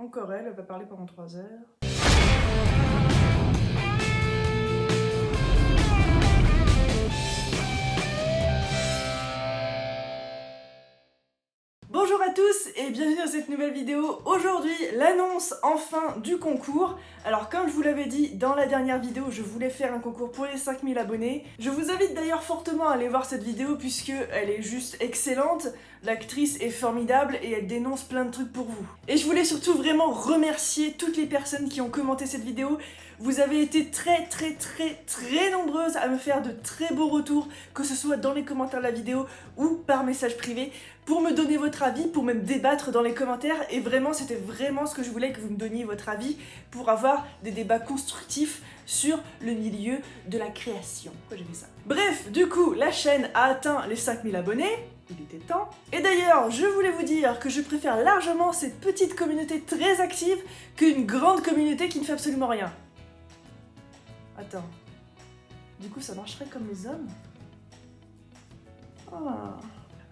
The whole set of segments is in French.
Encore elle va parler pendant 3 heures. Bonjour à tous et bienvenue dans cette nouvelle vidéo. Aujourd'hui, l'annonce enfin du concours. Alors comme je vous l'avais dit dans la dernière vidéo, je voulais faire un concours pour les 5000 abonnés. Je vous invite d'ailleurs fortement à aller voir cette vidéo puisque elle est juste excellente. L'actrice est formidable et elle dénonce plein de trucs pour vous. Et je voulais surtout vraiment remercier toutes les personnes qui ont commenté cette vidéo. Vous avez été très nombreuses à me faire de très beaux retours, que ce soit dans les commentaires de la vidéo ou par message privé, pour me donner votre avis, pour même débattre dans les commentaires. Et vraiment, c'était vraiment ce que je voulais, que vous me donniez votre avis pour avoir des débats constructifs sur le milieu de la création. Pourquoi j'ai fait ça? Bref, du coup, la chaîne a atteint les 5000 abonnés. Il était temps. Et d'ailleurs, je voulais vous dire que je préfère largement cette petite communauté très active qu'une grande communauté qui ne fait absolument rien. Attends. Du coup, ça marcherait comme les hommes? Ah.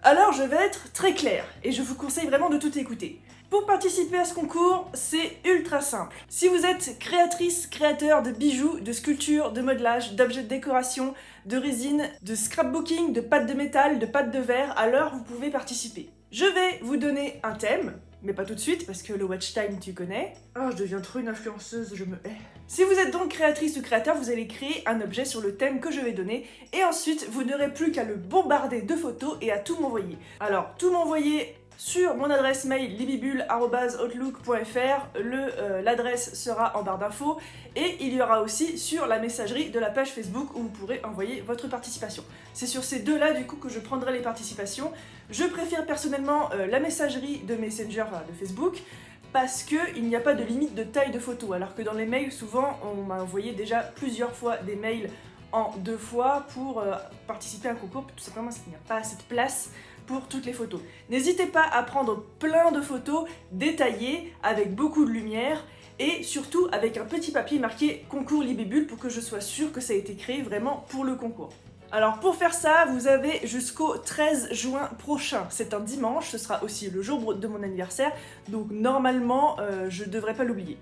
Alors, je vais être très claire, et je vous conseille vraiment de tout écouter. Pour participer à ce concours, c'est ultra simple. Si vous êtes créatrice, créateur de bijoux, de sculptures, de modelage, d'objets de décoration, de résine, de scrapbooking, de pâte de métal, de pâte de verre, alors vous pouvez participer. Je vais vous donner un thème, mais pas tout de suite parce que le watch time tu connais. Oh, je deviens trop une influenceuse, je me hais. Si vous êtes donc créatrice ou créateur, vous allez créer un objet sur le thème que je vais donner et ensuite vous n'aurez plus qu'à le bombarder de photos et à tout m'envoyer. Alors, tout m'envoyer sur mon adresse mail libibule@outlook.fr, l'adresse sera en barre d'infos et il y aura aussi sur la messagerie de la page Facebook où vous pourrez envoyer votre participation. C'est sur ces deux-là du coup que je prendrai les participations. Je préfère personnellement la messagerie de Messenger, enfin, de Facebook, parce qu'il n'y a pas de limite de taille de photo, alors que dans les mails, souvent, on m'a envoyé déjà plusieurs fois des mails en 2 fois pour participer à un concours, tout simplement parce qu'il n'y a pas assez de place pour toutes les photos. N'hésitez pas à prendre plein de photos détaillées, avec beaucoup de lumière, et surtout avec un petit papier marqué « Concours Libébule » pour que je sois sûre que ça a été créé vraiment pour le concours. Alors pour faire ça, vous avez jusqu'au 13 juin prochain. C'est un dimanche, ce sera aussi le jour de mon anniversaire, donc normalement, je devrais pas l'oublier.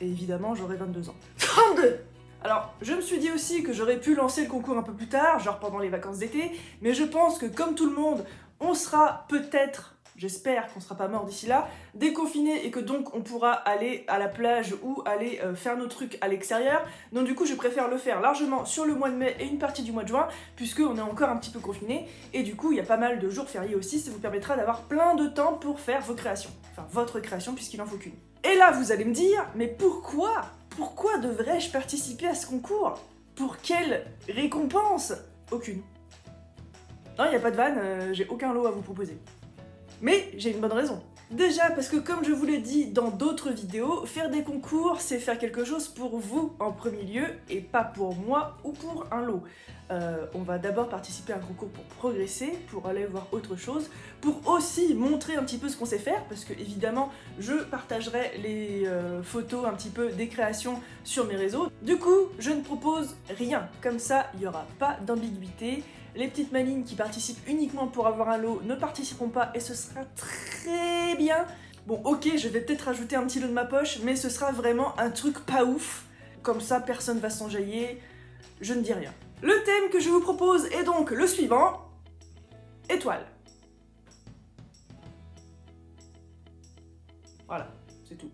Et évidemment, j'aurai 22 ans. 32! Alors, je me suis dit aussi que j'aurais pu lancer le concours un peu plus tard, genre pendant les vacances d'été, mais je pense que comme tout le monde, on sera peut-être, j'espère qu'on sera pas mort d'ici là, déconfiné et que donc on pourra aller à la plage ou aller faire nos trucs à l'extérieur. Donc du coup, je préfère le faire largement sur le mois de mai et une partie du mois de juin, puisqu'on est encore un petit peu confiné, et du coup, il y a pas mal de jours fériés aussi, ça vous permettra d'avoir plein de temps pour faire vos créations. Enfin, votre création, puisqu'il en faut qu'une. Et là, vous allez me dire, mais pourquoi devrais-je participer à ce concours? Pour quelle récompense? Aucune. Non, il n'y a pas de vanne, j'ai aucun lot à vous proposer. Mais j'ai une bonne raison. Déjà parce que comme je vous l'ai dit dans d'autres vidéos, faire des concours, c'est faire quelque chose pour vous en premier lieu et pas pour moi ou pour un lot. On va d'abord participer à un concours pour progresser, pour aller voir autre chose, pour aussi montrer un petit peu ce qu'on sait faire, parce que évidemment je partagerai les photos un petit peu des créations sur mes réseaux. Du coup, je ne propose rien, comme ça il n'y aura pas d'ambiguïté. Les petites malines qui participent uniquement pour avoir un lot ne participeront pas et ce sera très bien. Bon ok, je vais peut-être rajouter un petit lot de ma poche, mais ce sera vraiment un truc pas ouf. Comme ça, personne va s'enjailler, je ne dis rien. Le thème que je vous propose est donc le suivant. Étoile. Voilà, c'est tout.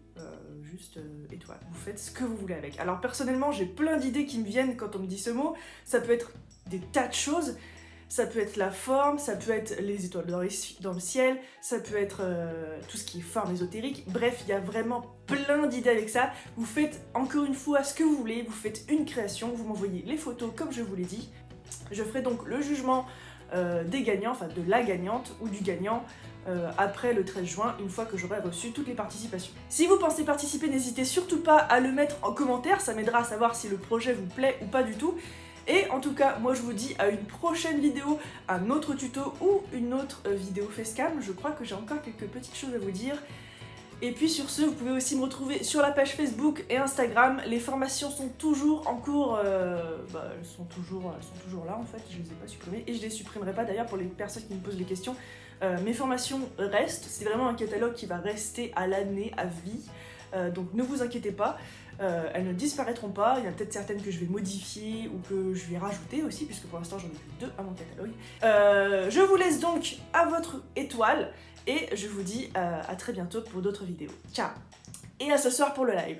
Juste étoile. Vous faites ce que vous voulez avec. Alors personnellement, j'ai plein d'idées qui me viennent quand on me dit ce mot. Ça peut être des tas de choses. Ça peut être la forme, ça peut être les étoiles dans le ciel, ça peut être tout ce qui est forme ésotérique. Bref, il y a vraiment plein d'idées avec ça. Vous faites encore une fois ce que vous voulez, vous faites une création, vous m'envoyez les photos comme je vous l'ai dit. Je ferai donc le jugement des gagnants, enfin de la gagnante ou du gagnant après le 13 juin, une fois que j'aurai reçu toutes les participations. Si vous pensez participer, n'hésitez surtout pas à le mettre en commentaire, ça m'aidera à savoir si le projet vous plaît ou pas du tout. Et en tout cas, moi je vous dis à une prochaine vidéo, un autre tuto ou une autre vidéo facecam. Je crois que j'ai encore quelques petites choses à vous dire. Et puis sur ce, vous pouvez aussi me retrouver sur la page Facebook et Instagram. Les formations sont toujours en cours, elles sont toujours là en fait, je les ai pas supprimées. Et je les supprimerai pas d'ailleurs pour les personnes qui me posent des questions. Mes formations restent, c'est vraiment un catalogue qui va rester à l'année, à vie, donc ne vous inquiétez pas, elles ne disparaîtront pas, il y en a peut-être certaines que je vais modifier ou que je vais rajouter aussi, puisque pour l'instant j'en ai plus 2 à mon catalogue. Je vous laisse donc à votre étoile, et je vous dis à très bientôt pour d'autres vidéos. Ciao! Et à ce soir pour le live.